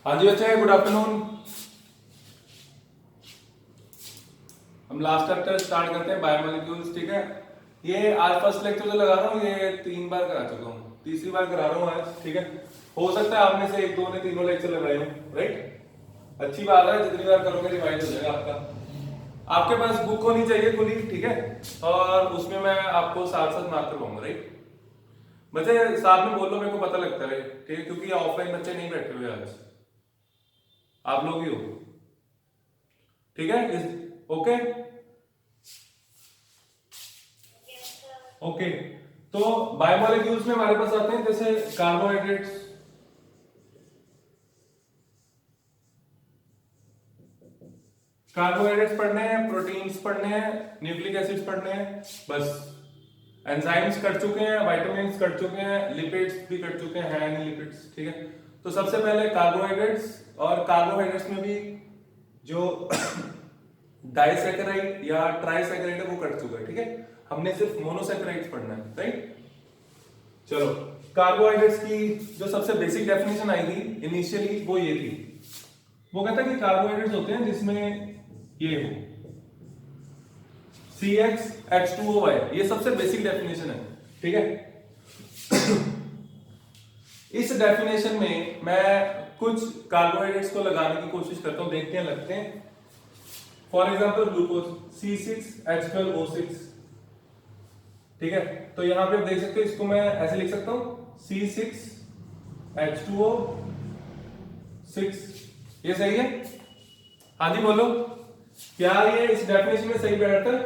हाँ जी बच्चे, good afternoon. हम लास्ट चैप्टर स्टार्ट करते हैं, बायोमोलिक्यूल्स। ठीक है, ये आज फर्स्ट लेक्चर जो लगा रहा हूँ ये 3 बार करा चुका हूँ, तीसरी बार करा रहा हूँ आज। ठीक है, हो सकता है आप में से एक दो ने तीनों लेक्चर लगाए हो, राइट। अच्छी बात है, जितनी बार करोगे रिवाइज हो जाएगा आपका। आपके पास बुक होनी चाहिए खुली, ठीक है, और उसमें मैं आपको साथ साथ मार्क करवाऊंगा, राइट। बच्चे साथ में बोलो, मेरे को पता लगता है, ठीक है, क्योंकि ऑफलाइन बच्चे नहीं बैठे हुए आज, आप लोग ही हो। ठीक है, ओके ओके। तो बायोमोलिक्यूल्स में हमारे पास आते हैं जैसे कार्बोहाइड्रेट्स, कार्बोहाइड्रेट्स पढ़ने हैं, प्रोटीन्स पढ़ने हैं, न्यूक्लिक एसिड्स पढ़ने हैं, बस। एंजाइम्स कर चुके हैं, विटामिन्स कर चुके हैं, लिपिड्स भी कर चुके हैं नहीं लिपिड्स, ठीक है। तो सबसे पहले कार्बोहाइड्रेट्स, और कार्बोहाइड्रेट्स में भी जो डाइसैकेराइड या ट्राइसैकेराइड है वो कट चुका है, ठीक है। हमने सिर्फ मोनोसैकेराइड्स पढ़ना है, राइट। चलो, कार्बोहाइड्रेट्स की जो सबसे बेसिक डेफिनेशन आई थी इनिशियली वो ये थी, वो कहता है कि कार्बोहाइड्रेट्स होते हैं जिसमें ये हो CHH2OY, ये सबसे बेसिक डेफिनेशन है, ठीक है। इस डेफिनेशन में मैं कुछ कार्बोहाइड्रेट्स को लगाने की कोशिश करता हूं, देखते हैं लगते हैं। फॉर एग्जांपल ग्लूकोज C6H12O6, ठीक है। तो यहां पे आप देख सकते हो, इसको मैं ऐसे लिख सकता हूं C6H2O6, ये सही है? हाँ जी बोलो, क्या ये इस डेफिनेशन में सही बैठता है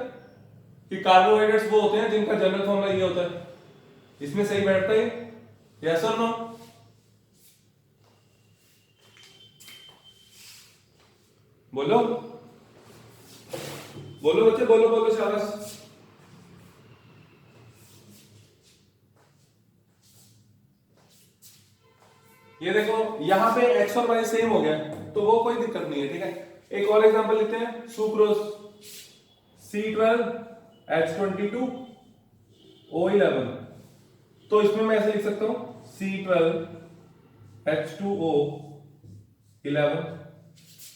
कि कार्बोहाइड्रेट्स वो होते हैं जिनका जनरल फॉर्मूला ये होता है? इसमें सही बैठता है? यस और नो? बोलो बोलो बच्चे, बोलो बोलो, शाबाश। ये देखो यहां पे एक्स और वाई सेम हो गया, तो वो कोई दिक्कत नहीं है, ठीक है। एक और एग्जांपल लिखते हैं, सुक्रोज C12H22O11, तो इसमें मैं ऐसे लिख सकता हूं C12H2O11,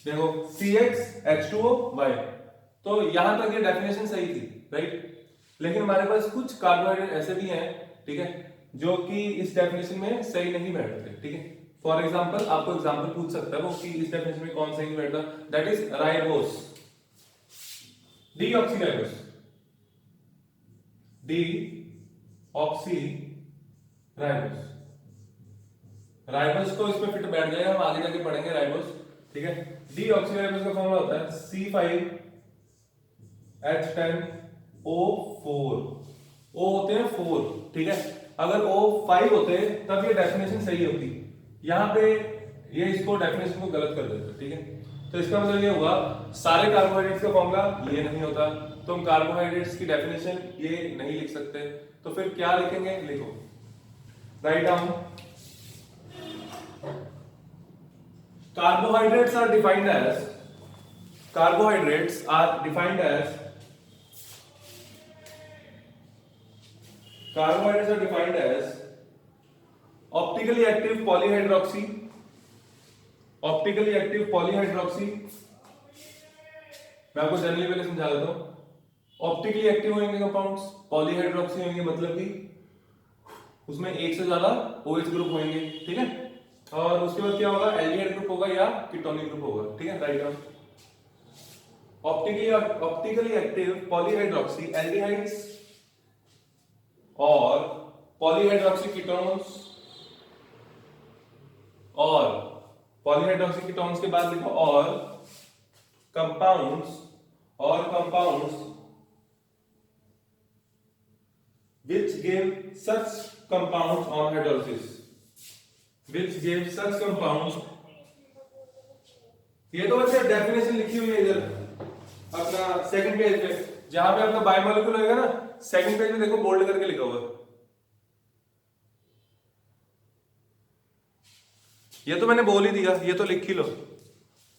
देखो CHH2OY। तो यहां तक ये डेफिनेशन सही थी, राइट। लेकिन हमारे पास कुछ कार्बोहाइड्रेट ऐसे भी हैं, ठीक है, जो कि इस डेफिनेशन में सही नहीं बैठते, ठीक है। फॉर एग्जांपल आपको एग्जांपल पूछ सकता है वो कि इस डेफिनेशन में कौन सही नहीं बैठता, that is ribose, deoxyribose, deoxyribose. Ribose को इसमें फिट बैठ जाएगा, हम आगे जाके पढ़ेंगे राइबोस, ठीक है। डीऑक्सीराइबोस का फॉर्मूला होता है C5H10O4, O होते हैं 4, ठीक है। अगर O5 होते तब ये डेफिनेशन सही होती, यहां पे ये इसको डेफिनेशन को गलत कर देते, ठीक है। तो इसका मतलब ये हुआ सारे कार्बोहाइड्रेट्स का फॉर्मूला ये नहीं होता, तो हम कार्बोहाइड्रेट्स की डेफिनेशन ये नहीं लिख सकते, तो फिर क्या लिखेंगे? लिखो, write down. Carbohydrates are defined as carbohydrates are defined as carbohydrates are defined as optically active polyhydroxy, optically active polyhydroxy। मैं आपको जनरली पहले समझा देता हूं, ऑप्टिकली एक्टिव होंगे कंपाउंड्स, पॉलीहाइड्रोक्सी होंगे मतलब कि उसमें एक से ज्यादा OH ग्रुप होंगे, ठीक है। और उसके बाद क्या होगा? एल्डिहाइड ग्रुप होगा या कीटोनिक ग्रुप होगा, ठीक है, write down. Optically active polyhydroxy aldehydes और पॉलीहाइड्रोक्सी कीटोन्स, और पॉलीहाइड्रोक्सी कीटोन्स के बाद लिखो और compounds which give such compounds on hydrolysis, which give such compounds। ये तो बच्चे डेफिनेशन लिखी हुई है इधर अपना सेकंड पेज पे, जहां पे आपका बायोमोलिक्यूल होगा ना, सेकंड पेज में देखो बोल्ड करके लिखा हुआ है। ये तो मैंने बोल ही दिया, ये तो लिख ही लो।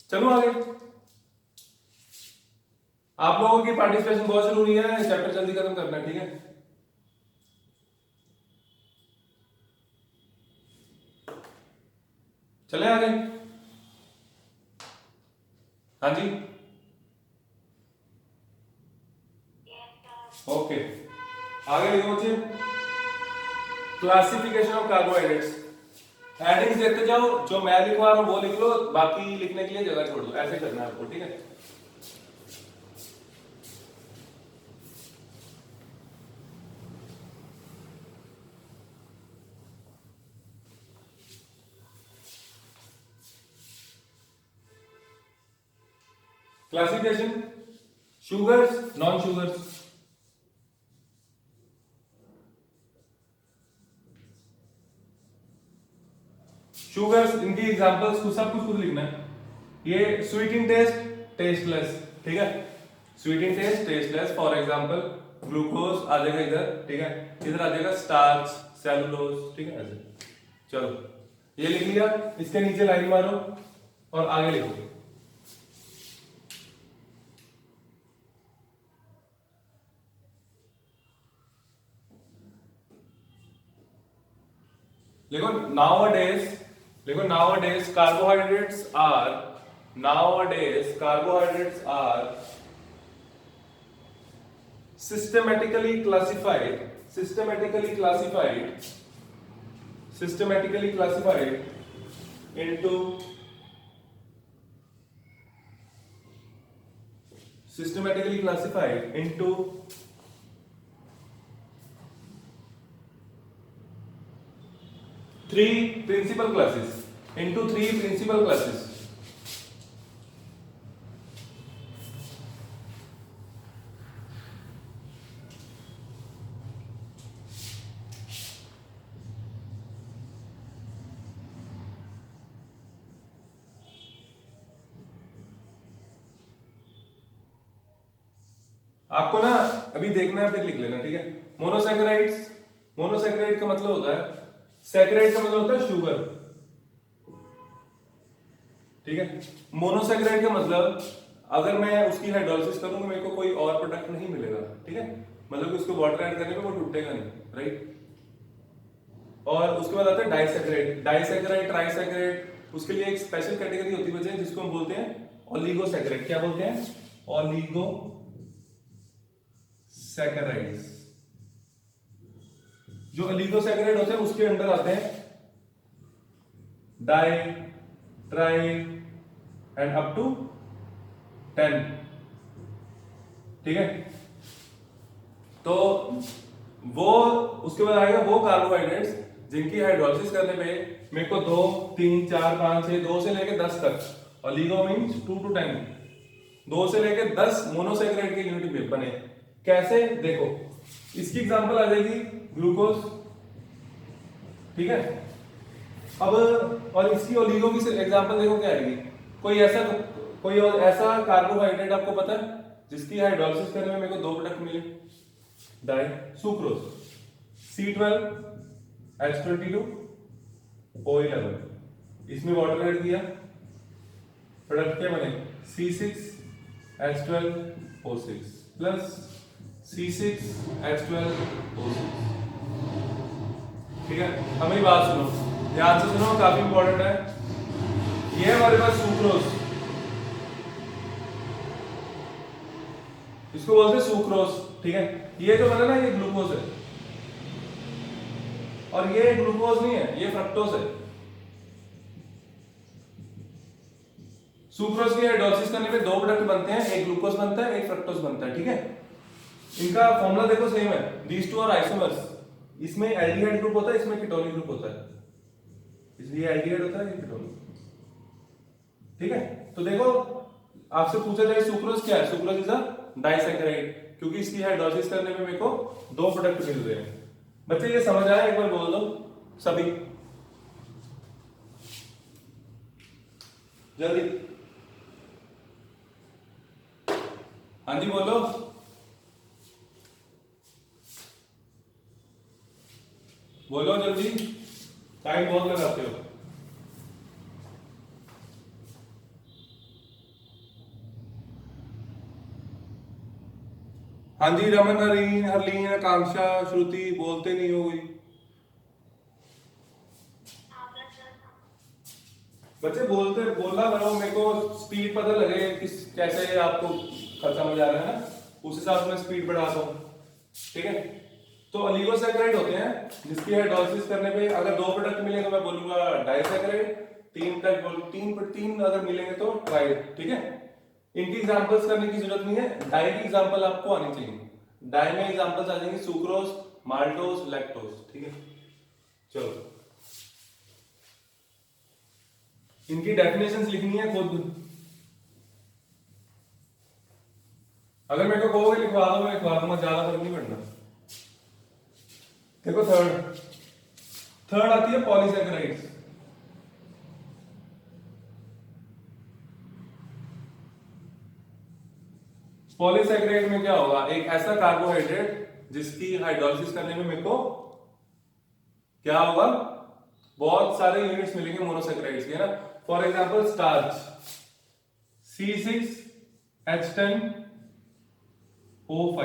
चलो आगे, आप लोगों की पार्टिसिपेशन बहुत जरूरी है, चैप्टर जल्दी खत्म करना है, ठीक है। चले आगे। हाँ जी, ओके। आगे लिखो बच्चे, क्लासिफिकेशन ऑफ कार्बोहाइड्रेट्स। हेडिंग्स देखते जाओ, जो मैं लिखवा रहा हूँ वो लिख लो, बाकी लिखने के लिए जगह छोड़ दो, ऐसे करना है आपको, ठीक है। Classification, sugars, non sugars. Sugars, इनकी एग्जांपल्स कुछ सब कुछ खुद लिखना है। ये स्वीट इन टेस्ट, टेस्टलेस, ठीक है। Sweet in taste, tasteless. For example glucose आ जाएगा इधर, ठीक है। इधर आ जाएगा स्टार्च, सेलुलोज, ठीक है ऐसे। चलो ये लिख लिया, इसके नीचे लाइन मारो और आगे लिखो। देखो nowadays, देखो nowadays carbohydrates are systematically classified into three principal classes. आपको ना अभी देखना है, फिर लिख लेना, ठीक है। मोनोसैकेराइड का मतलब होता है, सैकेराइड का मतलब होता है शुगर, ठीक है। मोनोसैकेराइड का मतलब अगर मैं उसकी हाइड्रोलिसिस करूं तो मेरे को कोई और प्रोडक्ट नहीं मिलेगा, ठीक है। मतलब कि उसको वाटर ऐड करने पे वो टूटेगा नहीं, राइट। और उसके बाद आता है डाइसैकेराइड, ट्राइसैकेराइड। उसके लिए एक स्पेशल कैटेगरी होती है बच्चे, जिसको हम बोलते हैं ओलिगोसैकेराइड। क्या बोलते हैं? ओलिगोसैकेराइड्स। जो ओलिगोसैकेराइड होते हैं उसके अंडर आते हैं di, tri and up to 10, ठीक है। तो वो उसके बाद आएगा वो कार्बोहाइड्रेट्स जिनकी हाइड्रोलिसिस करने पे मेरे को 2, 3, 4, 5, 6, 2 से लेके 10 तक, ओलिगो मींस 2 to 10, 2 से लेके 10 मोनोसैकेराइड के यूनिट बने। कैसे? देखो इसकी एग्जांपल आ जाएगी ग्लूकोज, ठीक है। अब और इसकी ओलिगो की एग्जांपल देखो क्या आएगी। कोई ऐसा कार्बोहाइड्रेट आपको पता है जिसकी हाइड्रोलिसिस करने में मेरे को 2 प्रोडक्ट मिले? Di sucrose, C12, H22, O11। इसमें वाटर ऐड किया, प्रोडक्ट क्या बने? C6, H12, O6 plus C6, H12, O6, ठीक है। हमें बात सुनो, ध्यान से सुनो, काफी इंपॉर्टेंट है। ये हमारे पास सुक्रोज, इसको बोलते हैं सुक्रोज, ठीक है। ये जो बना ना, ये ग्लूकोज है, और ये ग्लूकोज नहीं है, ये फ्रक्टोज है। सुक्रोज की हाइड्रोलिसिस करने पे 2 प्रोडक्ट बनते हैं, एक ग्लूकोज बनता है, एक फ्रक्टोज बनता है, ठीक है। इनका फॉर्मूला देखो सेम है, दीज टू आर आइसोमर्स। इसमें एल्डिहाइड ग्रुप होता है, इसमें कीटोनिक ग्रुप होता है, इसलिए एल्डिहाइड होता है, ये कीटोनिक, ठीक है। तो देखो आपसे पूछा जाए सुक्रोज क्या है, सुक्रोज इज अ डाइसैकेराइड, क्योंकि इसकी हाइड्रोलिसिस करने में मेरे को 2 प्रोडक्ट मिल रहे हैं। बच्चे ये समझ आया? एक बार बोल दो सभी जल्दी। हाँ जी बोलो, बोलो जल्दी, टाइम बहुत लगाते हो। हाँ जी, रमन, हरलीन, आकांक्षा, श्रुति, बोलते नहीं हो गई। बच्चे बोलना करो, मेरे को स्पीड पता लगे किस कैसे आपको खर्चा समझ आ रहा है ना, उस हिसाब से मैं स्पीड बढ़ाता हूँ, ठीक है। तो ओलिगोसैकेराइड होते हैं जिसकी हाइड्रोलिसिस करने पे अगर 2 प्रोडक्ट मिले तो मैं बोलूंगा डाइसैकेराइड, 3 अगर मिलेंगे तो ट्राई, ठीक है। इनकी एग्जांपल्स करने की जरूरत नहीं है, डाई की एग्जांपल आपको आनी चाहिए। डाई में एग्जांपल्स आ जाएंगे सुक्रोज, माल्टोज, लैक्टोज, ठीक है। चलो इनकी डेफिनेशंस लिखनी है खुद, अगर मेरे को कहोगे लिखवा दो मैं लिखवा दूंगा, ज्यादा फर्क नहीं पड़ना। देखो थर्ड आती है पॉलीसैकेराइड्स। पॉलीसैकेराइड में क्या होगा, एक ऐसा कार्बोहाइड्रेट जिसकी हाइड्रोलिसिस करने में मेरे को क्या होगा, बहुत सारे यूनिट्स मिलेंगे मोनोसैकेराइड्स के, है ना। For example starch C6H10O5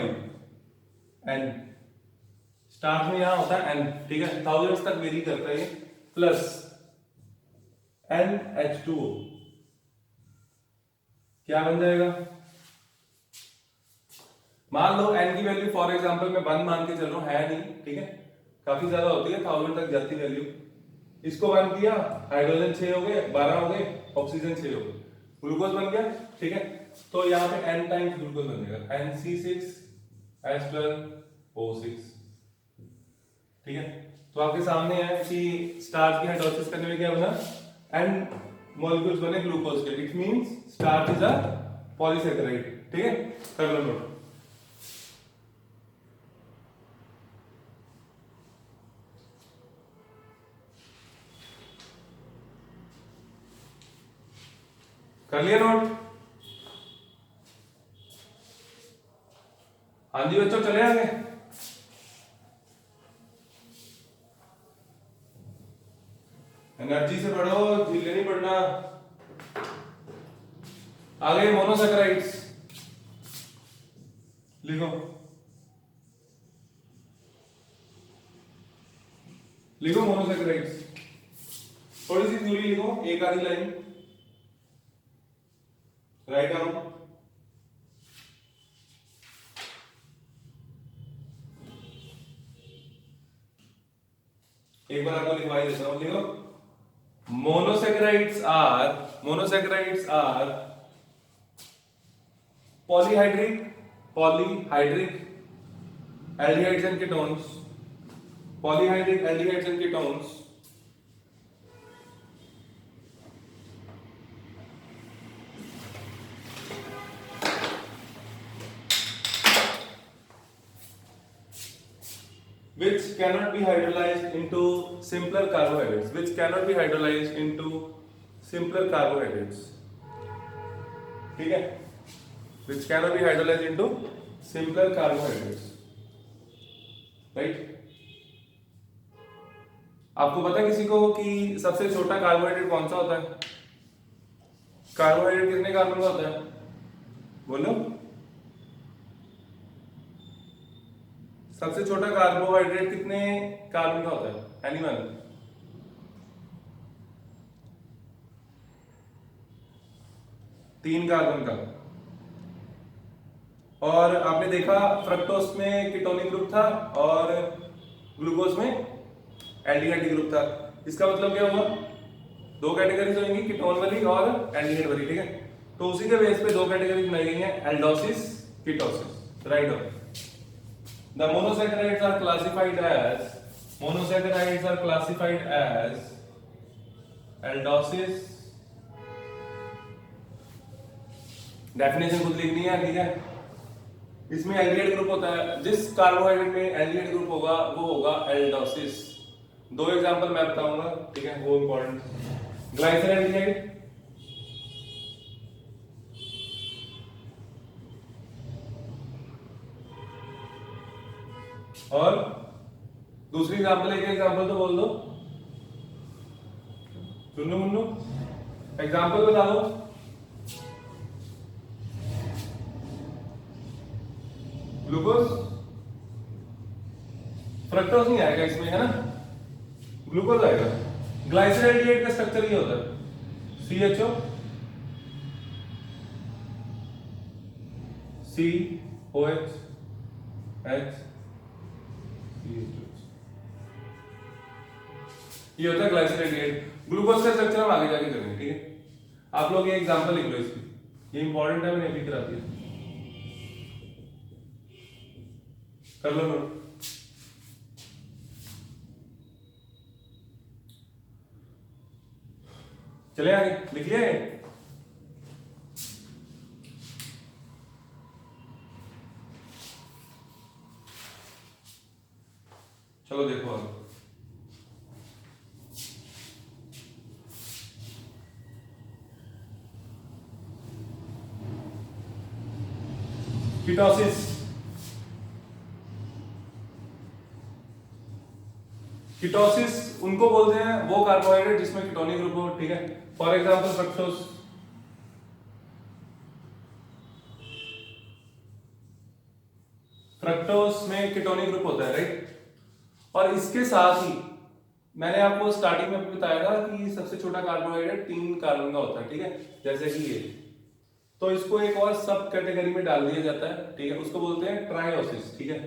N, starch में यहां होता है N, ठीक है, थाउजेंड्स तक वेरी करता है, प्लस NH2O, क्या बन जाएगा, मान लो N की वैल्यू फॉर एग्जांपल मैं 1 मान के चल रहा हूं, है नहीं, ठीक है, काफी ज्यादा होती है, 1000 तक जाती वैल्यू। इसको 1 किया, हाइड्रोजन 6 हो गए, 12 हो गए, ऑक्सीजन 6 हो गए, ग्लूकोज बन गया, ठीक है। तो यहाँ पे N टाइम्स ग्लूकोज बन जाएगा, NC6H12O6, ठीक है। तो आपके सामने है कि स्टार्च की हाइड्रोलिसिस करने में क्या बना, N मॉलिक्यूल्स बने ग्लूकोज के, it means starch is a polysaccharide, ठीक है। कर लो नोट। कर लिया नोट? हाँ जी बच्चों चले आगे। एनर्जी से पढ़ो, धीरे नहीं पढ़ना। आगे मोनोसैकेराइड्स लिखो, लिखो मोनोसैकेराइड्स, थोड़ी सी दूरी लिखो, एक आधी लाइन राइट डाउन। एक बार आपको लिखवाई देता हूं, लिखो monosaccharides are polyhydric aldehydes and ketones, polyhydric aldehydes and ketones which cannot be hydrolyzed into simpler carbohydrates, ठीक है, which cannot be hydrolyzed into simpler carbohydrates, right। आपको पता है किसी को कि सबसे छोटा कार्बोहाइड्रेट कौन सा होता है, कार्बोहाइड्रेट कितने कार्बन का होता है, बोलो। सबसे छोटा कार्बोहाइड्रेट कितने कार्बन का होता है, एनीवन? 3 कार्बन का। और आपने देखा फ्रक्टोज में कीटोनिक ग्रुप था और ग्लूकोज में एल्डिहाइड ग्रुप था, इसका मतलब क्या हुआ, 2 कैटेगरीज होंगी, कीटोन वाली और एल्डिहाइड वाली, ठीक है। तो उसी के बेस पे 2 कैटेगरीज बनाई गई हैं, aldoses, ketosis, right on. The monosaccharides are classified as aldosis, definition खुद लिखनी है, ठीक है। इसमें एल्डिहाइड ग्रुप होता है, जिस कार्बोहाइड्रेट में एल्डिहाइड ग्रुप होगा वो होगा एल्डोसिस। 2 एग्जांपल मैं बताऊंगा, ठीक है, वो इंपॉर्टेंट। ग्लाइसिन एल्डिहाइड, और दूसरी एग्जांपल, एक एग्जांपल तो बोल दो, सुनो मुन्नू, एग्जांपल बता दो। ग्लूकोज, फ्रक्टोज नहीं आएगा इसमें, है ना, ग्लूकोज आएगा। ग्लाइसिन एल्डिहाइड का स्ट्रक्चर ये होता है, CHO COH H CHO। ये होता है ग्लाइसिन एल्डिहाइड। ग्लूकोज का स्ट्रक्चर हम आगे जाके करेंगे, ठीक है। आप लोग ये एग्जांपल लिख लो इसकी, ये इंपॉर्टेंट है, मैंने अभी करा दिया, कर लो नोट। चले आगे, लिख लिया है? चलो देखो आगे। कीटोसिस, कीटोसिस उनको बोलते हैं वो कार्बोहाइड्रेट जिसमें कीटोनिक ग्रुप हो, ठीक है। फॉर एग्जांपल फ्रक्टोज, फ्रक्टोज में कीटोनिक ग्रुप होता है, राइट। और इसके साथ ही मैंने आपको स्टार्टिंग में बताया था कि सबसे छोटा कार्बोहाइड्रेट 3 कार्बन का होता है, ठीक है, जैसे कि ये। तो इसको एक और सब कैटेगरी में डाल दिया जाता है, ठीक है, उसको बोलते हैं ट्राइओसिस, ठीक है।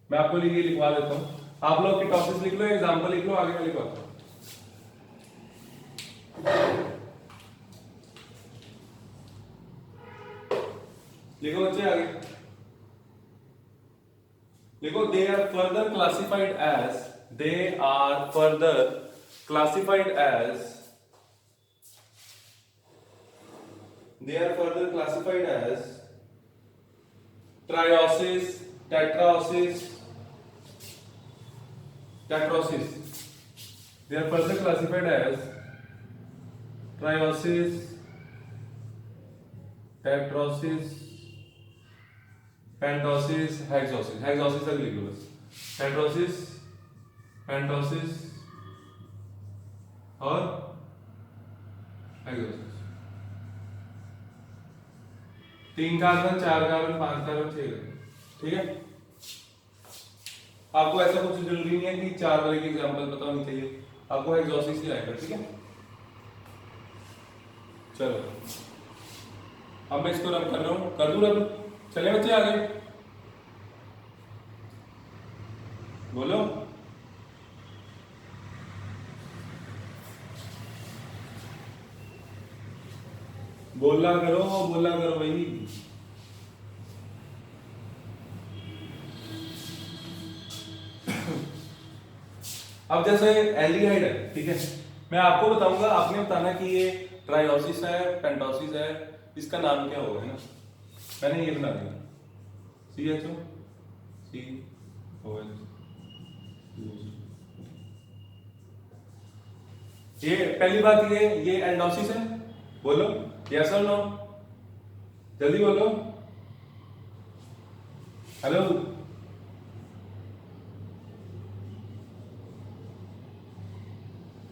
मैं आपको ये लिखवा देता हूं, आप लोग कीटोसिस लिख लो, एग्जांपल लिख लो, आगे मैं लिखवाता हूं। लिखो बच्चे आगे लिखो, they are further classified as, they are further classified as, they are further classified as triosis, tetraosis, tetrosis. They are further classified as triosis, tetrosis, pentosis, hexosis. Hexosis तक लिख लो बस। tetrosis, pentosis और hexosis। 3 carbon, 4 carbon, 5 carbon, 6 carbon, ठीक है। आपको ऐसा कुछ जरूरी नहीं है कि 4 वाले की एग्जांपल पता होनी चाहिए, आपको हेक्सोसिस ही आएगा, ठीक है। चलो अब मैं इसको रन कर रहा हूं, कर दूं रन? चले बच्चे आगे बोलो। बोला करो भाई। अब जैसे एल्डिहाइड है, ठीक है, मैं आपको बताऊंगा, आपने बताना कि ये ट्राइओसिस है, पेंटोसिस है, इसका नाम क्या होगा, है ना। मैंने ये बना दिया, CHO COH। ये पहली बात, ये एंडोसिस है, बोलो यस और नो, जल्दी बोलो। हेलो,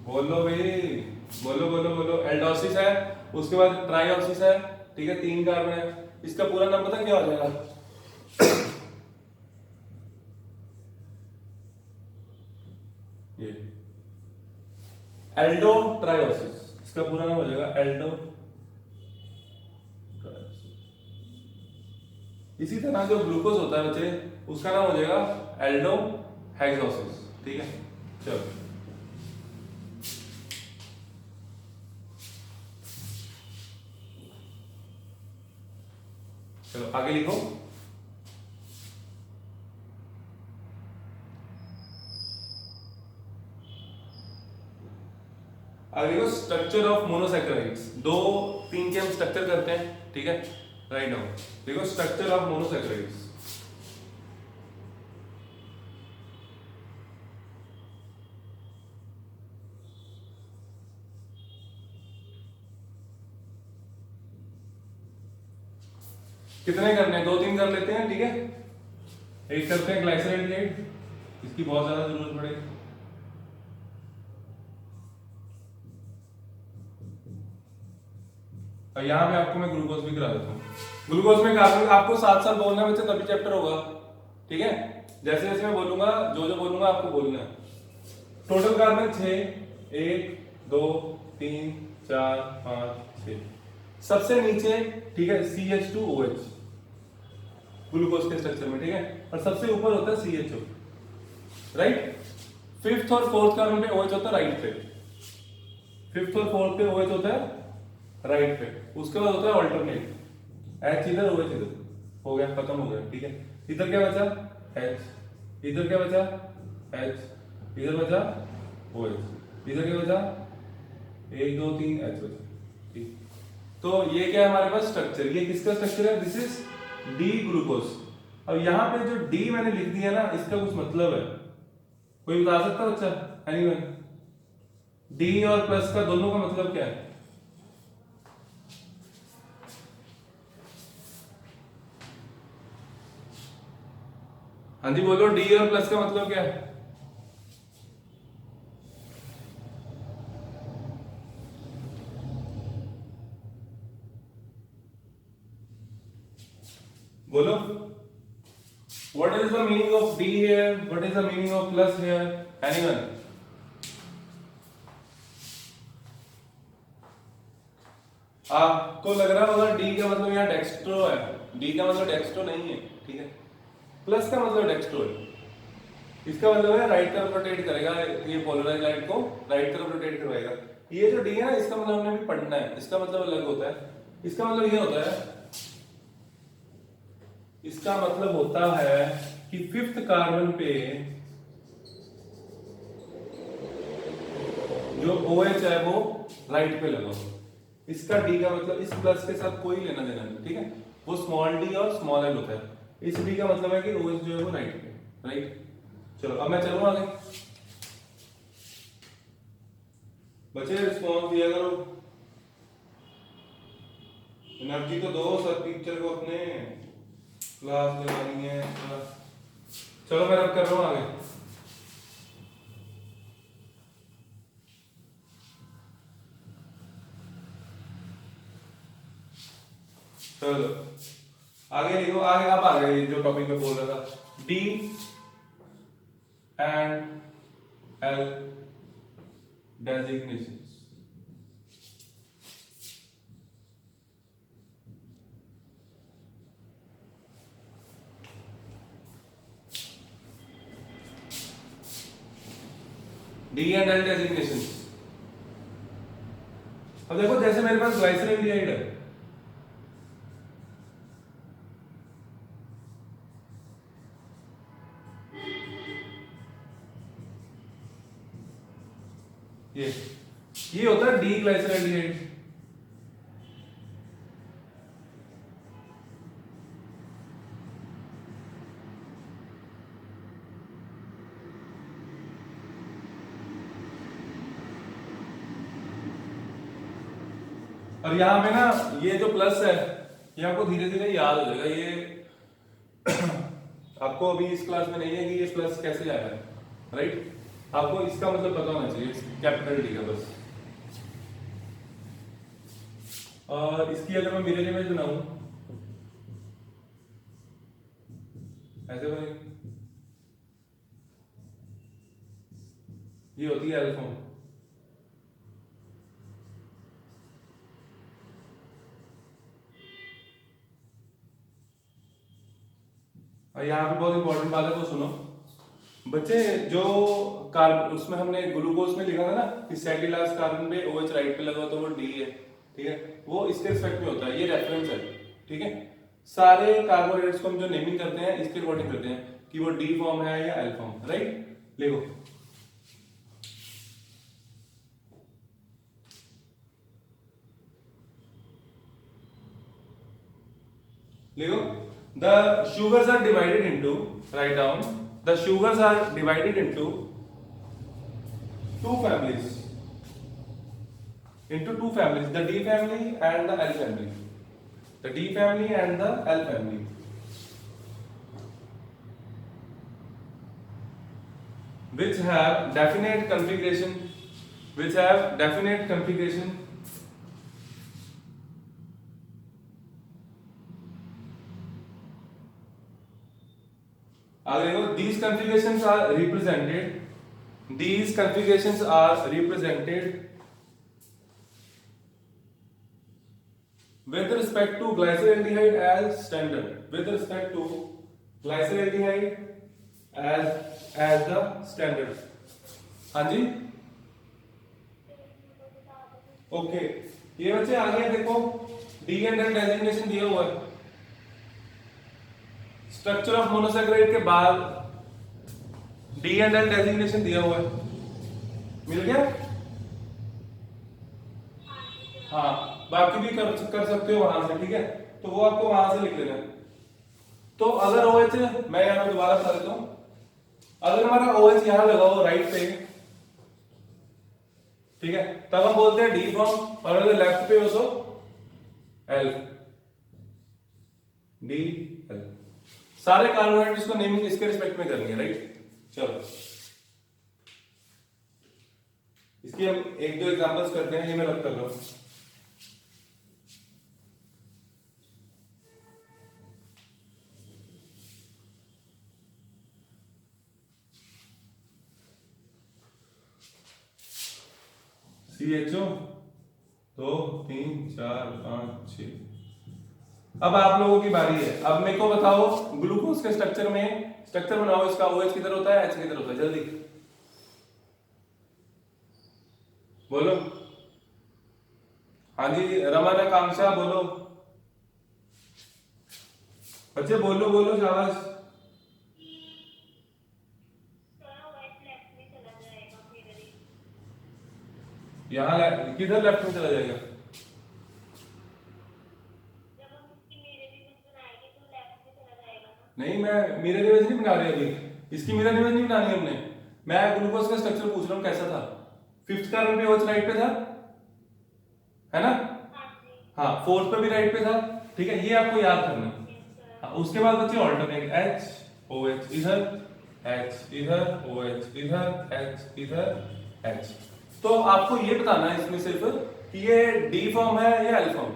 बोलो भाई, बोलो। एल्डोसिस है, उसके बाद ट्राइओसिस है, ठीक है, 3 कार्बन है, इसका पूरा नाम पता क्या हो जाएगा? ये एल्डो ट्राइओसिस, इसका पूरा नाम हो जाएगा एल्डो। इसी तरह जो ग्लूकोज होता है बच्चे, उसका नाम हो जाएगा एल्डो हेक्सोसिस, ठीक है। चलो आगे लिखो। आगे लिखो स्ट्रक्चर ऑफ मोनोसैकेराइड्स। 2-3 के हम स्ट्रक्चर करते हैं, ठीक है, राइट डाउन। देखो स्ट्रक्चर ऑफ मोनोसैकेराइड्स, कितने करने हैं? 2-3 कर लेते हैं, ठीक है। एक करते हैं ग्लाइसिन एल्डिहाइड, इसकी बहुत ज्यादा जरूरत पड़ेगी। और यहाँ पे आपको मैं ग्लूकोज भी करा देता हूँ। ग्लूकोज में कार्बन आपको साथ साथ बोलना है बच्चे, तभी चैप्टर होगा, ठीक है। जैसे जैसे मैं बोलूंगा, जो बोलूंगा आपको बोलना है। टोटल कार्बन 6, 1 2 3 4 5 6, सबसे नीचे ठीक है CH2OH ग्लूकोज के स्ट्रक्चर में, ठीक है, और सबसे ऊपर होता है CHO, राइट। फिफ्थ और फोर्थ कार्बन पे OH होता है राइट पे, फिफ्थ और फोर्थ पे OH होता है राइट पे, उसके बाद होता है ऑल्टरनेट, H इधर OH इधर, हो गया, खत्म हो गया, ठीक है। इधर क्या बचा H, इधर क्या बचा H, इधर बचा OH, इधर क्या बचा 1 2 3 H बचा, ठीक। तो ये क्या है हमारे पास स्ट्रक्चर, ये किसका स्ट्रक्चर है, दिस इज डी ग्लूकोज। अब यहाँ पे जो डी मैंने लिख दिया ना, इसका कुछ मतलब है, कोई बता सकता है बच्चा, एनीवन? डी और प्लस का दोनों का मतलब क्या है? हाँ जी बोलो, डी और प्लस का मतलब क्या है? बोलो, what is the meaning of D here? What is the meaning of plus here? Anyone? आपको लग रहा होगा D का मतलब यहाँ डेक्स्ट्रो है, D का मतलब डेक्स्ट्रो नहीं है, ठीक है। प्लस का मतलब डेक्स्ट्रो है, इसका मतलब है राइट तरफ रोटेट करेगा, ये पोलराइज लाइट को राइट तरफ रोटेट करवाएगा। ये जो D है ना, इसका मतलब हमने भी पढ़ना है, इसका मतलब अलग होता है। इसका मतलब ये होता है, इसका मतलब होता है कि फिफ्थ कार्बन पे जो OH है वो राइट पे लगा हो, इसका D का मतलब इस प्लस के साथ कोई लेना देना नहीं, ठीक है। वो स्मॉल d और स्मॉल l होता है, इस D का मतलब है कि OH जो है वो राइट पे, राइट। चलो अब मैं चलूँ आगे, बच्चे रिस्पॉन्स दिया करो, एनर्जी तो दो सर टीचर को अपने, क्लास लगानी है क्लास। चलो मैं अब कर रहा हूँ आगे। चलो आगे लिखो, आगे अब आ गए जो टॉपिक में बोल रहा था, D and L designation. D and L designation. अब देखो जैसे मेरे पास ग्लाइसरॉल्डिहाइड है, ये होता है डी ग्लाइसरॉल्डिहाइड, और यहां पे ना ये जो प्लस है ये आपको धीरे धीरे याद हो जाएगा, ये आपको अभी इस क्लास में नहीं है कि ये प्लस कैसे आया है, राइट। आपको इसका मतलब पता होना चाहिए, कैपिटल डी का बस। और इसकी अगर मैं मिरर इमेज बनाऊं ऐसे बनेगी, ये होती है अल्फा, और यहाँ पे बहुत इंपॉर्टेंट बात है वो सुनो बच्चे, जो कार्बन उसमें हमने ग्लूकोज में लिखा था ना कि सेकंड लास्ट कार्बन पे OH राइट पे लगा तो वो D है, ठीक है, वो इसके रिस्पेक्ट में होता है, ये रेफरेंस है, ठीक है। सारे कार्बोहाइड्रेट्स को हम जो नेमिंग करते हैं इसके अकॉर्डिंग करते हैं कि वो D फॉर्म है या L फॉर्म, राइट। लिखो लिखो, the sugars are divided into, write down, the sugars are divided into two families, the D family and the L family, the D family and the L family, which have definite configuration, these configurations are represented with respect to glyceraldehyde as standard, with respect to glyceraldehyde as the standard। हाँ जी okay. ये बच्चे आगे देखो D and L designation दिया हुआ है structure of monosaccharide के बाद डी एंड एल डेजिग्नेशन दिया हुआ है मिल गया। हाँ बाकी भी कर सकते हो वहां से ठीक है तो वो आपको वहां से लिख लेना है। तो अगर OH मैं यहाँ पे दोबारा बता देता हूं अगर हमारा OH यहां लगा हो राइट पे ठीक है तब हम बोलते हैं डी फॉर्म और अगर लेफ्ट पे हो तो एल डी एल। सारे कार्बोहाइड्रेट्स को नेमिंग इसके रिस्पेक्ट में करनी है राइट। चलो इसकी हम एक दो एग्जांपल्स करते हैं ये मैं रख कर रहा हूं। CHO 2 3 4 5 6। अब आप लोगों की बारी है। अब मेरे को बताओ ग्लूकोज के स्ट्रक्चर में स्ट्रक्चर बनाओ इसका OH किधर होता है H किधर होता है जल्दी बोलो। हाँ जी रमन आकांक्षा बोलो बच्चे बोलो बोलो शाबाश। यहाँ किधर लेफ्ट में चला जाएगा नहीं मैं मिरर इमेज नहीं बना रही अभी इसकी मिरर इमेज नहीं बनानी हमने। मैं ग्लूकोज का स्ट्रक्चर पूछ रहा हूँ कैसा था। फिफ्थ कार्बन पे OH राइट पे था है ना। हाँ फोर्थ पे भी राइट पे था ठीक है ये आपको याद करना। हाँ, उसके बाद बच्चे ऑल्टरनेट H OH इधर H इधर OH इधर H इधर H। तो आपको ये बताना है इसमें सिर्फ कि ये डी फॉर्म है या एल फॉर्म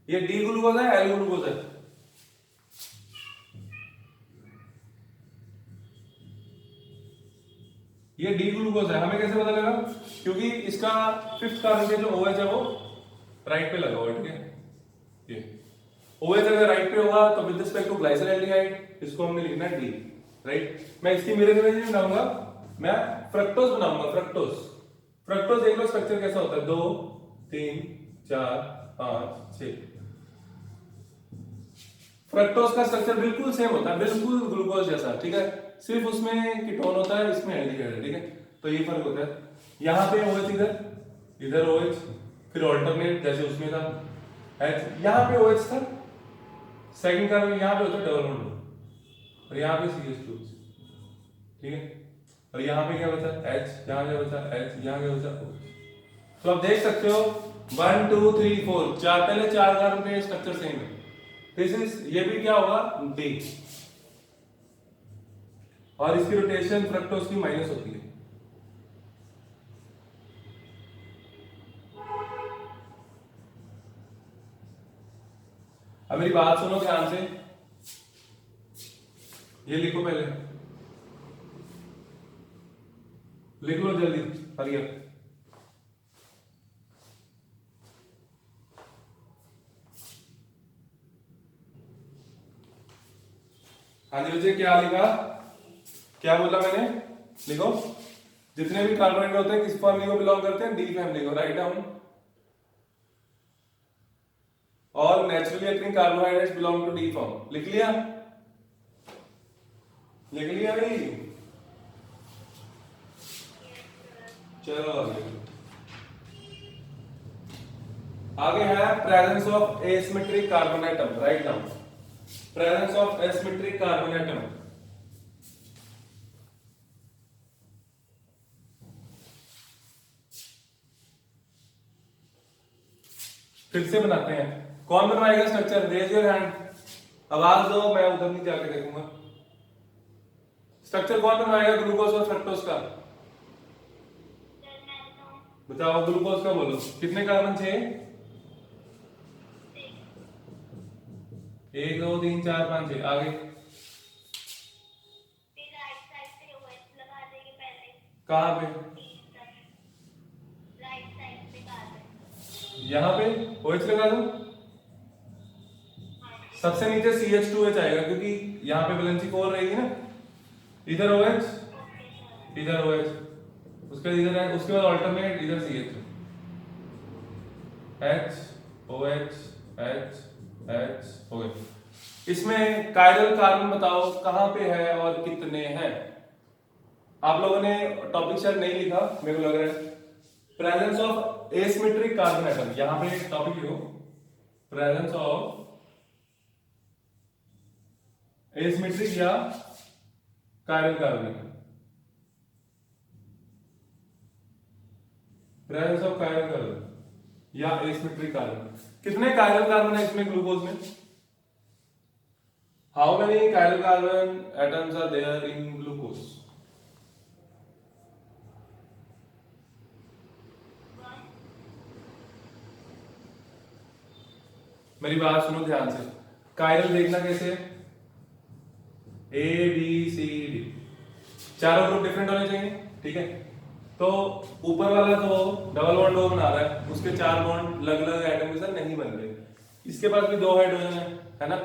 ये डी ग्लूकोज है एल ग्लूकोज है। ये डी ग्लूकोज है हमें कैसे पता लगा क्योंकि इसका फिफ्थ कार्बन पे जो OH है वो राइट पे लगा हुआ है ठीक है। ये OH अगर राइट पे होगा तो विद रिस्पेक्ट टू ग्लाइसरॉल्डिहाइड इसको हमने लिखना है डी राइट। मैं इसकी मिरर इमेज नहीं बनाऊंगा मैं फ्रक्टोज बनाऊंगा फ्रक्टोज। फ्रक्टोज देख लो स्ट्रक्चर कैसा होता है 2 3 4 5 6। फ्रक्टोज का स्ट्रक्चर बिल्कुल सेम होता है बिल्कुल ग्लूकोज जैसा ठीक है सिर्फ उसमें कीटोन होता है इसमें एल्डिहाइड है ठीक है। तो ये फर्क होता है यहाँ पे OH इधर इधर OH फिर ऑल्टरनेट जैसे उसमें था H यहाँ पे OH था सेकंड कार्बन यहाँ पे होता है डबल बॉन्ड और यहाँ पे CH2 ठीक है और यहाँ पे क्या बचा H यहाँ क्या बचा H यहाँ क्या बचा OH। तो आप देख सकते हो 1 2 3 4 चार पहले चार कार्बन पे स्ट्रक्चर सेम है दिस इज ये भी क्या होगा D और इसकी रोटेशन फ्रक्टोज की माइनस होती है। अब मेरी बात सुनो ध्यान से ये लिखो पहले लिख लो जल्दी हरी अप। हाँ जी बच्चे क्या लिखा क्या बोला मैंने लिखो जितने भी कार्बोहाइड्रेट होते हैं किस फैमिली को बिलोंग करते हैं डी फैमिली को write down. All naturally occurring carbohydrates belong to D form लिख लिया भाई चलो आगे है presence of asymmetric carbon atom write down presence of asymmetric carbon atom. फिर से बनाते हैं कौन बनवाएगा स्ट्रक्चर रेज योर हैंड आवाज दो मैं उधर नहीं जाके देखूंगा। स्ट्रक्चर कौन बनवाएगा ग्लूकोज और फ्रक्टोज का बताओ ग्लूकोज का बोलो कितने कार्बन 6 1 2 3 4 5 6 आगे कहां पे यहाँ पे OH लगा दो, सबसे नीचे CH2H आएगा क्योंकि यहाँ पे वैलेंसी 4 रहेगी ना, इधर OH इधर OH, उसके बाद इधर है, उसके बाद ऑल्टरनेट इधर CH, H OH H H हो गए। इसमें कायरल कार्बन बताओ कहाँ पे है और कितने हैं। आप लोगों ने टॉपिक शायद नहीं लिखा, मेरे को लग रहा है। Presence of asymmetric carbon atom, यहां पे टॉपिक लिखो, प्रेजेंस ऑफ एसिमेट्रिक या chiral carbon, presence of chiral carbon या एसिमेट्रिक कार्बन। कितने कायरल कार्बन है इसमें ग्लूकोज में? How many chiral carbon atoms are there in glucose? मेरी बात सुनो ध्यान से, कायरल देखना कैसे है? ABCD, चारों ग्रुप डिफरेंट होने चाहिए, ठीक है। तो ऊपर वाला तो डबल बॉन्ड O बना रहा है, उसके 4 बॉन्ड अलग अलग एटम के साथ नहीं बन रहे, इसके पास भी 2 हाइड्रोजन है ना,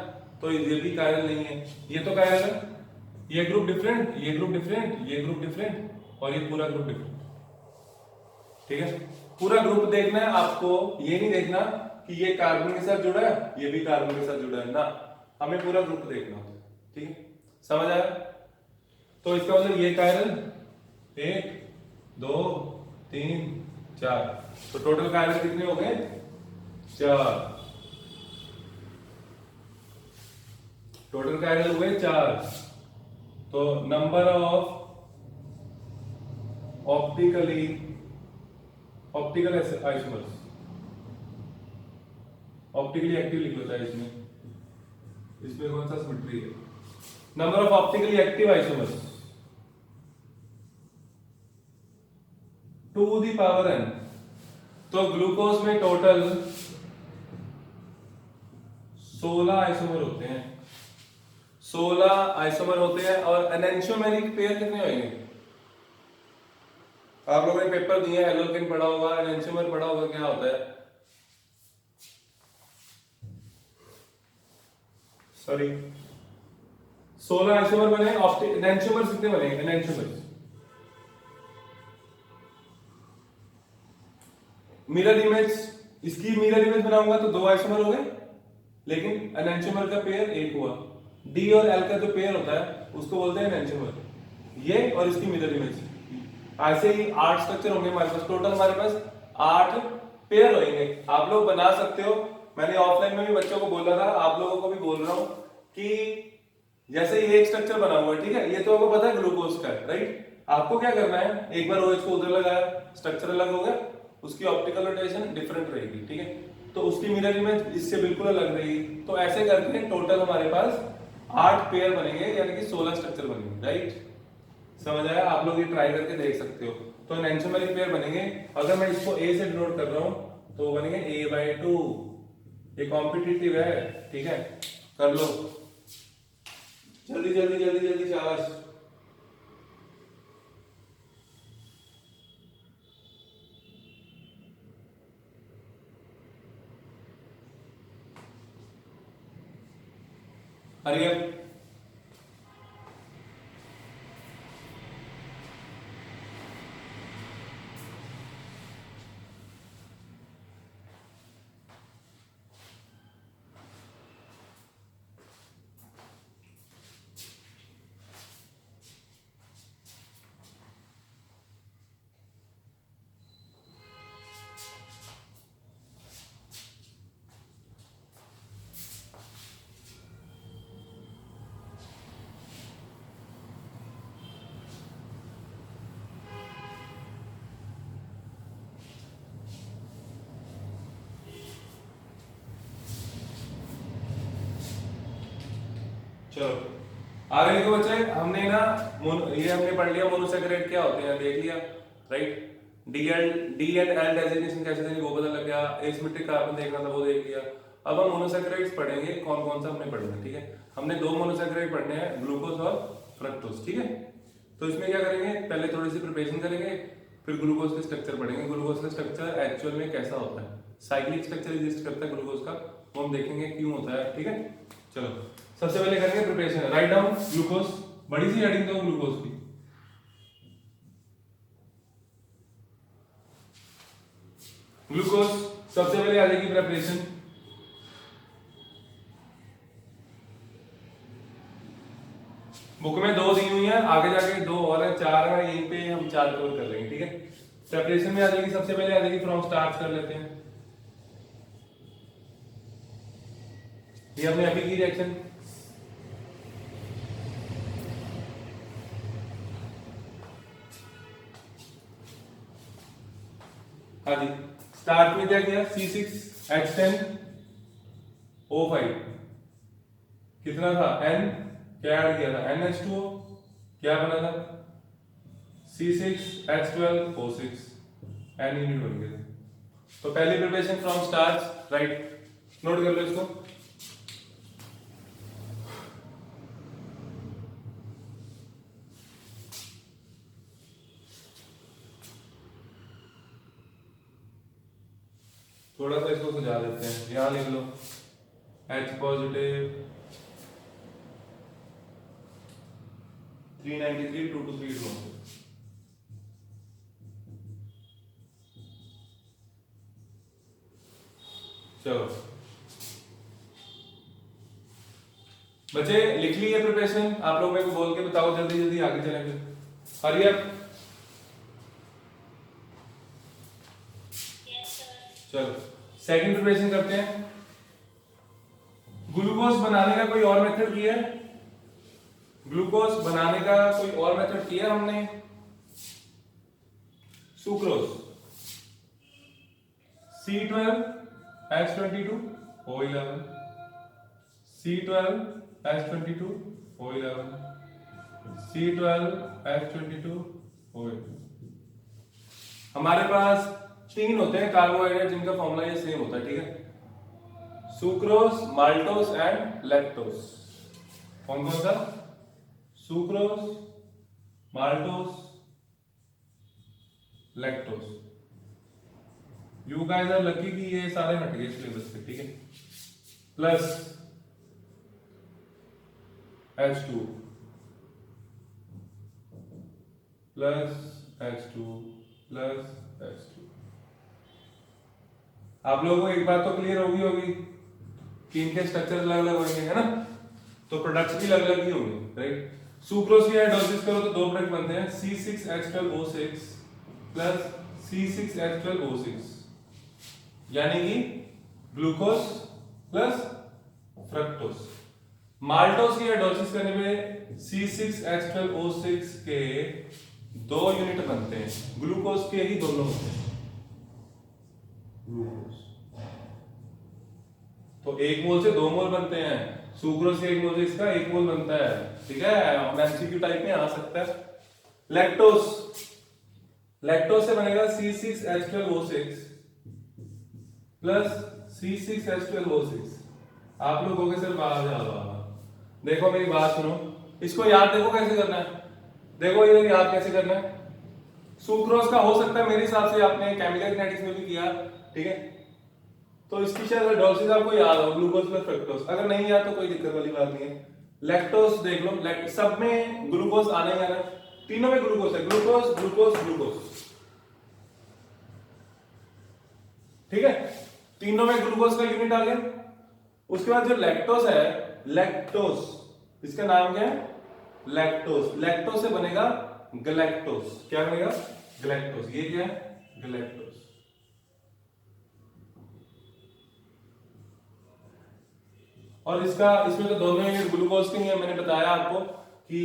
तो ये भी कायरल नहीं है। ये तो कायरल है, ये ग्रुप डिफरेंट, ये ग्रुप डिफरेंट, ये ग्रुप डिफरेंट और ये पूरा ग्रुप डिफरेंट, ठीक है। पूरा ग्रुप देखना है आपको, ये नहीं देखना कि ये कार्बन के साथ जुड़ा है, ये भी कार्बन के साथ जुड़ा है ना, हमें पूरा ग्रुप देखना होता है, ठीक है। समझ आया? तो इसका मतलब ये कायरल 1 2 3 4, तो टोटल कायरल कितने हो गए? 4। टोटल कायरल हुए 4। तो number of optical isomers, optically active लिख होता है इसमें कौन सा सिमेट्री है? Number of optically active isomers to the power n। तो ग्लूकोज में टोटल 16 आइसोमर होते हैं, 16 आइसोमर होते हैं। और एनेंशियोमेरिक पेयर कितने होंगे? आप लोगों ने पेपर दिए, एल्केन पढ़ा होगा, एनेंशियोमर पढ़ा होगा, क्या होता है? सॉरी, 16 आइसोमर बने, एनेंशियोमर कितने बने? एनेंशियोमर मिरर इमेज, इसकी मिरर इमेज बनाऊंगा तो 2 आइसोमर हो गए, लेकिन एनेंशियोमर का पेयर 1 हुआ। डी और एल का जो पेयर होता है उसको बोलते हैं एनेंशियोमर, ये और इसकी मिरर इमेज। ऐसे ही 8 स्ट्रक्चर होंगे हमारे पास, टोटल हमारे पास 8 पेयर होंगे। आप लोग बना सकते हो, मैंने ऑफलाइन में भी बच्चों को बोला था, आप लोगों को भी बोल रहा हूं कि जैसे ये एक स्ट्रक्चर बना हुआ है, ठीक है, ये तो आपको पता है ग्लूकोज का है, राइट। आपको क्या करना है, एक बार OH को उधर लगाया, स्ट्रक्चर अलग हो गया, उसकी ऑप्टिकल रोटेशन डिफरेंट रहेगी, ठीक है, तो उसकी मिरर इमेज इससे बिल्कुल अलग रहेगी। तो ऐसे करके टोटल हमारे पास 8 पेयर बनेंगे, यानी कि 16 स्ट्रक्चर बनेंगे, राइट। समझ आया? आप लोग ये ट्राई करके देख सकते हो। तो एनेंशियोमेरिक पेयर बनेंगे, अगर मैं इसको A से डिनोट कर रहा हूं तो बनेंगे A/2। ये कॉम्पिटिटिव है, ठीक है, कर लो जल्दी जल्दी जल्दी जल्दी, शाबाश। Hurry up. चलो आगे देखो बच्चे, हमने ना ये हमने पढ़ लिया मोनोसैकेराइड क्या होते हैं, देख लिया, right. D and L designation कैसे देनी वो पता लग गया, एसिमेट्रिक कार्बन देखना था वो देख लिया। अब हम मोनोसैकेराइड्स पढ़ेंगे, कौन कौन सा हमने पढ़ना है, ठीक है। हमने 2 मोनोसैकेराइड पढ़ने हैं, ग्लूकोज और फ्रक्टोज, ठीक है। तो इसमें क्या करेंगे, पहले थोड़ी सी प्रिपरेशन करेंगे, फिर ग्लूकोज के स्ट्रक्चर पढ़ेंगे, ग्लूकोज का स्ट्रक्चर एक्चुअल में कैसा होता है, साइक्लिक स्ट्रक्चर एग्जिस्ट करता है ग्लूकोज का, वो हम देखेंगे क्यों होता है। ठीक है, चलो सबसे पहले करेंगे प्रिपरेशन। राइट डाउन ग्लूकोज, बड़ी सी हेडिंग दो ग्लूकोज की। ग्लूकोज सबसे पहले आ जाएगी प्रिपरेशन। बुक में 2 दी हुई है, आगे जाके 2 और है, 4 है, यहीं पे हम 4 कवर कर लेंगे। ठीक है, प्रिपरेशन में आ जाएगी सबसे पहले आ जाएगी फ्रॉम स्टार्च कर लेते हैं। ये हमने अभी की रिएक्शन। हाँ जी, स्टार्ट में क्या किया, C6H10O5 कितना था N, क्या ऐड किया था NH2O, क्या बना था C6H12O6, N यूनिट बन गया। तो पहली preparation from starch, right, note कर लो इसको। थोड़ा सा इसको सुझा देते हैं, यहां लिख लो H पॉजिटिव 393 223 चलो बच्चे लिख ली है प्रिपरेशन, आप लोग मेरे को बोल के बताओ जल्दी जल्दी, आगे चलेंगे। हरी अप, चलो सेकंड प्रिपरेशन करते हैं। ग्लूकोज बनाने का कोई और मेथड किया है, ग्लूकोज बनाने का कोई और मेथड किया हमने। Sucrose C12H22O11, C12H22O11, C12H22O11। हमारे पास 3 होते हैं कार्बोहाइड्रेट जिनका फॉर्मूला ये सेम होता है। ठीक है, सुक्रोज, माल्टोज एंड लैक्टोज। कौन कौन सा, sucrose, maltose, lactose. You guys are lucky कि ये सारे हट गए सिलेबस से। ठीक है, plus H2 plus H2 plus H2। आप लोगों को एक बात तो क्लियर होगी कि इनके स्ट्रक्चर अलग अलग होंगे, है ना, तो प्रोडक्ट्स भी अलग अलग ही होंगे, राइट। सुक्रोज की हाइड्रोलिसिस करो तो 2 प्रोडक्ट बनते हैं, C6H12O6 प्लस C6H12O6, यानी कि ग्लूकोज प्लस फ्रक्टोज। माल्टोज की हाइड्रोलिसिस करने में C6H12O6 के 2 यूनिट बनते हैं, ग्लूकोज के ही दोनों होते हैं ग्लूकोज। तो 1 मोल से 2 मोल बनते हैं, सुक्रोज से 1 मोल से इसका 1 मोल बनता है। ठीक है, एमसीक्यू टाइप में आ सकता है। लैक्टोज, लैक्टोज से बनेगा C6H12O6 प्लस C6H12O6। आप लोग होगे सर बाहर जाओ, देखो मेरी बात सुनो, इसको याद देखो कैसे करना है, देखो ये याद कैसे करना है। सुक्रोज का हो सकता है मेरे हिसाब से आपने केमिकल किनेटिक्स में भी किया, ठीक है, तो इसकी शायद हाइड्रोलिसिस आपको याद हो, ग्लूकोज प्लस फ्रक्टोज। अगर नहीं याद तो कोई दिक्कत वाली बात नहीं है। लैक्टोज देख लो, सब में ग्लूकोज आना ही आना, तीनों में ग्लूकोज है, ग्लूकोज ग्लूकोज ग्लूकोज। ठीक है, तीनों में ग्लूकोज का यूनिट आ गया। उसके बाद जो लैक्टोज है, लैक्टोज, इसका नाम क्या है, लैक्टोज। लैक्टोज से बनेगा गलैक्टोज। क्या बनेगा, गलैक्टोज। ये क्या है, गलैक्टोज। और इसमें तो दोनों यूनिट ग्लूकोज के ही है, मैंने बताया आपको कि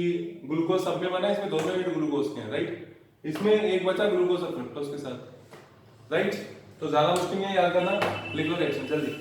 ग्लूकोज सब में बना है, इसमें दोनों यूनिट ग्लूकोज के हैं, राइट। इसमें एक बचा ग्लूकोज और फ्रक्टोज के साथ, राइट। तो ज्यादा मुश्किल नहीं है याद करना, लिख लो रिएक्शन जल्दी।